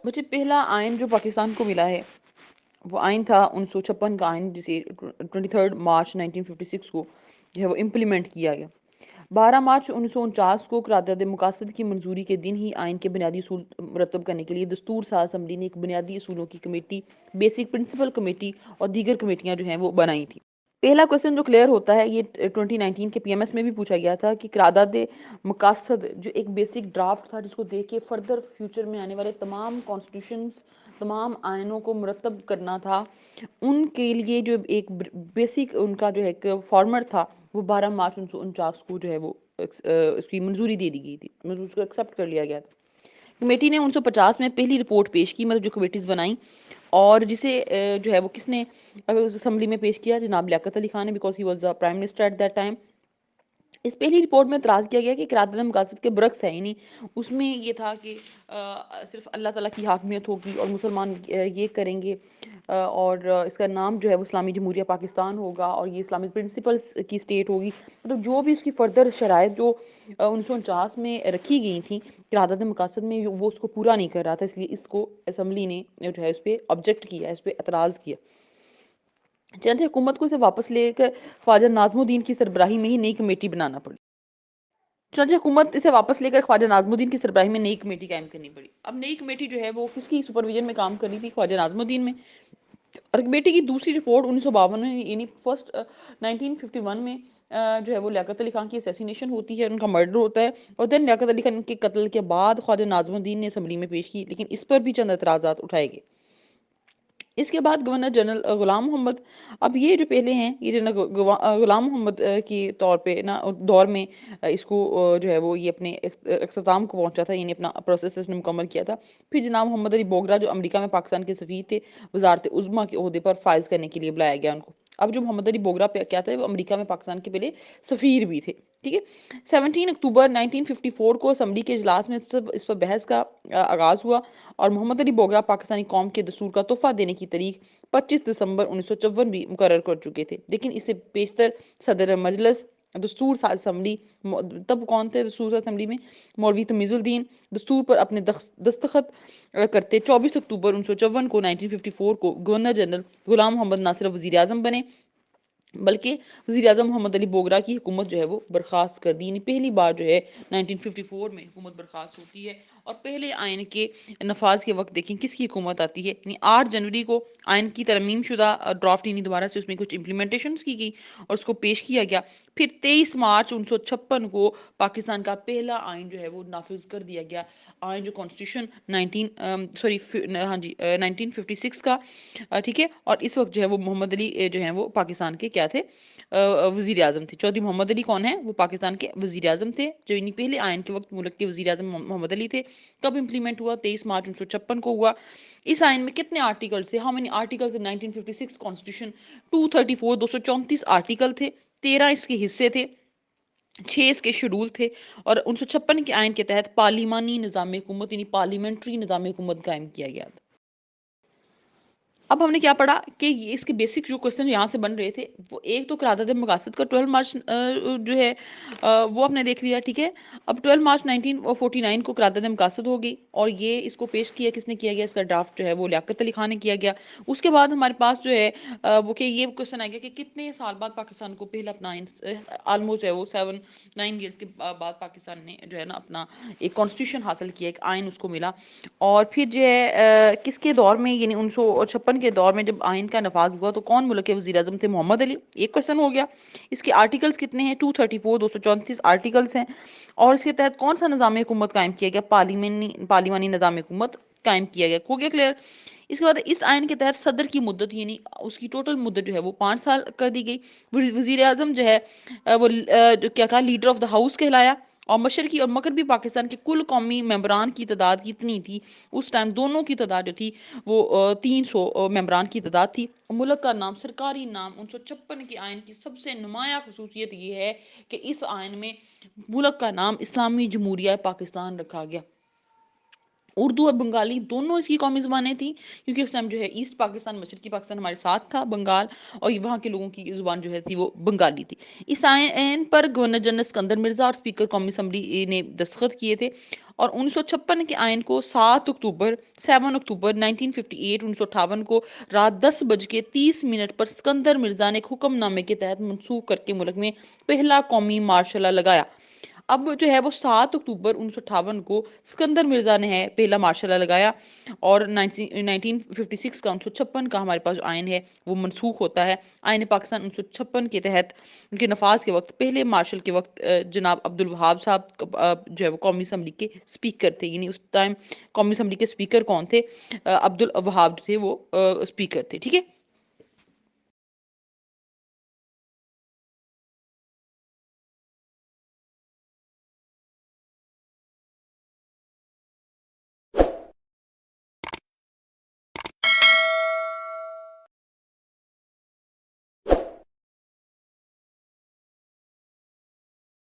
مجھے پہلا آئین جو پاکستان کو ملا ہے وہ آئین تھا 1956 کا آئین، جسے 23 مارچ 1956 کو جو ہے وہ امپلیمنٹ کیا گیا۔ 12 مارچ 1949 کو قرارداد مقاصد کی منظوری کے دن ہی آئین کے بنیادی اصول مرتب کرنے کے لیے دستور ساز اسمبلی نے ایک بنیادی اصولوں کی کمیٹی، بیسک پرنسپل کمیٹی اور دیگر کمیٹیاں جو ہیں وہ بنائی تھی۔ پہلا کوسچن جو کلیئر ہوتا ہے، یہ 2019 کے پی ایم ایس میں بھی پوچھا گیا تھا کہ قرارداد مقاصد جو ایک بیسک ڈرافٹ تھا، جس کو دیکھ کے فردر فیوچر میں آنے والے تمام کانسٹیٹیوشنز، تمام آئینوں کو مرتب کرنا تھا، ان کے لیے جو ایک بیسک ان کا جو ہے ایک فارمیٹ تھا، وہ 12 مارچ 1949 کو جو ہے وہ اس کی منظوری دے دی گئی تھی، اس کو ایکسیپٹ کر لیا گیا تھا۔ کمیٹی نے 1950 میں پہلی رپورٹ پیش کی، مطلب جو کمیٹیز بنائیں، اور جسے جو ہے وہ کس نے اسمبلی میں پیش کیا؟ جناب لیاقت علی خان نے، because he was the prime minister at that time. اس پہلی رپورٹ میں اعتراض کیا گیا کہ قرارداد مقاصد کے برعکس ہے، یعنی اس میں یہ تھا کہ صرف اللہ تعالیٰ کی حاکمیت ہوگی اور مسلمان یہ کریں گے، اور اس کا نام جو ہے وہ اسلامی جمہوریہ پاکستان ہوگا، اور یہ اسلامک پرنسپلز کی اسٹیٹ ہوگی۔ مطلب جو بھی اس کی فردر شرائط جو 1949 میں رکھی گئی تھیں قرارداد مقاصد میں، وہ اس کو پورا نہیں کر رہا تھا، اس لیے اس کو اسمبلی نے جو ہے اس پہ آبجیکٹ کیا، اس پہ اعتراض کیا۔ چنانچہ حکومت کو اسے واپس لے کر خواجہ ناظم الدین کی سربراہی میں ہی نئی کمیٹی بنانا پڑی۔ چنانچہ حکومت اسے واپس لے کر خواجہ ناظم الدین کی سربراہی میں نئی کمیٹی قائم کرنی پڑی۔ اب نئی کمیٹی جو ہے وہ کس کی سپرویژن میں کام کر رہی تھی؟ خواجہ ناظم الدین میں۔ اور کمیٹی کی دوسری رپورٹ 1952 میں، یعنی فرسٹ 1951 میں جو ہے وہ لیاقت علی خان کی اسیسینیشن ہوتی ہے، ان کا مرڈر ہوتا ہے، اور دین لیاقت علی خان کے قتل کے بعد خواجہ ناظم الدین نے اسمبلی میں پیش کی، لیکن اس پر بھی چند اعتراضات اٹھائے گئے۔ اس کے بعد گورنر جنرل غلام محمد، اب یہ جو پہلے ہیں، یہ جنرل غلام محمد کی طور پہ دور میں اس کو جو ہے وہ یہ اپنے اختتام کو پہنچا تھا، یعنی اپنا پروسیس اس نے مکمل کیا تھا۔ پھر جناب محمد علی بوگرا جو امریکہ میں پاکستان کے سفیر تھے، وزارت عظمیٰ کے عہدے پر فائز کرنے کے لیے بلایا گیا ان کو۔ اب جو محمد علی بوگرا کیا تھے، وہ امریکہ میں پاکستان کے پہلے سفیر بھی تھے، ٹھیک ہے۔ 17 اکتوبر 1954 کو اسمبلی کے اجلاس میں اس پر بحث کا آغاز ہوا، اور محمد علی بوگرا پاکستانی قوم کے دستور کا تحفہ دینے کی تاریخ 25 دسمبر 1954 بھی مقرر کر چکے تھے، لیکن اس سے بیشتر صدر مجلس دستور ساز اسمبلی، تب کون تھے دستور ساز اسمبلی میں؟ مولوی تمیز الدین، دستور پر اپنے دستخط کرتے 24 اکتوبر 1954 کو 1954 کو گورنر جنرل غلام محمد ناصر وزیر اعظم بنے، بلکہ وزیر اعظم محمد علی بوگرا کی حکومت جو ہے وہ برخاست کر دی، یعنی پہلی بار جو ہے 1954 میں حکومت برخاست ہوتی ہے۔ اور پہلے آئین کے نفاذ کے وقت دیکھیں کس کی حکومت آتی ہے، یعنی 8 جنوری کو آئین کی ترمیم شدہ ڈرافٹ، یعنی دوبارہ سے اس میں کچھ امپلیمنٹیشنز کی گئی اور اس کو پیش کیا گیا۔ پھر 23 مارچ 1956 کو پاکستان کا پہلا آئین جو ہے وہ نافذ کر دیا گیا، آئین جو کانسٹیٹیوشن 1956 کا، ٹھیک ہے۔ اور اس وقت جو ہے وہ محمد علی جو ہیں وہ پاکستان کے کیا تھے؟ وزیر اعظم تھے۔ چودھری محمد علی کون ہیں؟ وہ پاکستان کے وزیر اعظم تھے، جو یعنی پہلے آئین کے وقت ملک کے وزیر اعظم محمد علی تھے۔ کب امپلیمنٹ ہوا؟ 23 مارچ 1956 کو ہوا۔ اس آئین میں کتنے آرٹیکلز تھے؟ How many articles in 1956 constitution? 234 234 article تھے، 13 اس کے حصے تھے، 6 اس کے شیڈول تھے، اور 1956 کے آئین کے تحت پارلیمانی نظام حکومت، یعنی پارلیمنٹری نظام حکومت قائم کیا گیا تھا۔ اب ہم نے کیا پڑھا کہ اس کے بیسک جو کوسچن یہاں سے بن رہے تھے، وہ ایک تو قرارداد مقاصد کا 12 مارچ جو ہے وہ ہم نے دیکھ لیا، ٹھیک ہے۔ اب 12 مارچ 1949 کو قرارداد مقاصد ہو گئی، اور یہ اس کو پیش کیا کس نے کیا گیا؟ اس کا ڈرافٹ جو ہے وہ لیاقت علی خان نے کیا گیا۔ اس کے بعد ہمارے پاس جو ہے وہ کہ یہ کوسچن آئے گا کہ کتنے سال بعد پاکستان کو پہلا اپنا آلموسٹ ہے وہ 7-9 ایئرس کے بعد پاکستان نے جو ہے نا اپنا ایک کانسٹیٹیوشن حاصل کیا، ایک آئین اس کو ملا۔ اور پھر جو ہے کس کے دور میں، یعنی 1956 کے دور میں جب آئین کا نفاذ ہوا تو کون ملک کے وزیر اعظم تھے؟ محمد علی۔ ایک کوسچن ہو گیا۔ اس کے آرٹیکلز کتنے ہیں؟ 234 234 آرٹیکلز ہیں، اور اس کے تحت کون سا نظام حکومت قائم کیا گیا؟ پارلیمانی نظام حکومت قائم کیا گیا۔ ہو گیا کلیئر؟ اس کے بعد اس آئین کے تحت صدر کی مدت، یعنی اس کی ٹوٹل مدت جو ہے وہ 5 سال کر دی گئی۔ وزیر اعظم جو ہے وہ کیا کہا؟ لیڈر آف دا ہاؤس کہلایا۔ اور مشرقی اور مغربی پاکستان کے کل قومی ممبران کی تعداد کتنی تھی؟ اس ٹائم دونوں کی تعداد جو تھی وہ 300 ممبران کی تعداد تھی۔ ملک کا نام، سرکاری نام، 1956 کے آئین کی سب سے نمایاں خصوصیت یہ ہے کہ اس آئین میں ملک کا نام اسلامی جمہوریہ پاکستان رکھا گیا۔ اردو اور بنگالی دونوں اس کی قومی زبانیں تھیں، کیونکہ اس ٹائم جو ہے ایسٹ پاکستان، مشرقی پاکستان ہمارے ساتھ تھا بنگال، اور وہاں کے لوگوں کی زبان جو ہے تھی وہ بنگالی تھی۔ اس آئین پر گورنر جنرل اسکندر مرزا اور اسپیکر قومی اسمبلی نے دستخط کیے تھے، اور 1956 کے آئین کو 7 اکتوبر 1958 کو رات 10:30 پر سکندر مرزا نے حکم نامے کے تحت منسوخ کر کے ملک میں پہلا قومی مارشل لا لگایا۔ اب جو ہے وہ 7 اکتوبر 1958 کو سکندر مرزا نے ہے پہلا مارشل لا لگایا، اور 1956 کا 1956 کا ہمارے پاس جو آئین ہے وہ منسوخ ہوتا ہے۔ آئین پاکستان 1956 کے تحت ان کے نفاذ کے وقت پہلے مارشل کے وقت جناب عبد الوہاب صاحب جو ہے وہ قومی اسمبلی کے اسپیکر تھے، یعنی اس ٹائم قومی اسمبلی کے اسپیکر کون تھے؟ عبد الوہاب تھے وہ اسپیکر تھے، ٹھیک ہے۔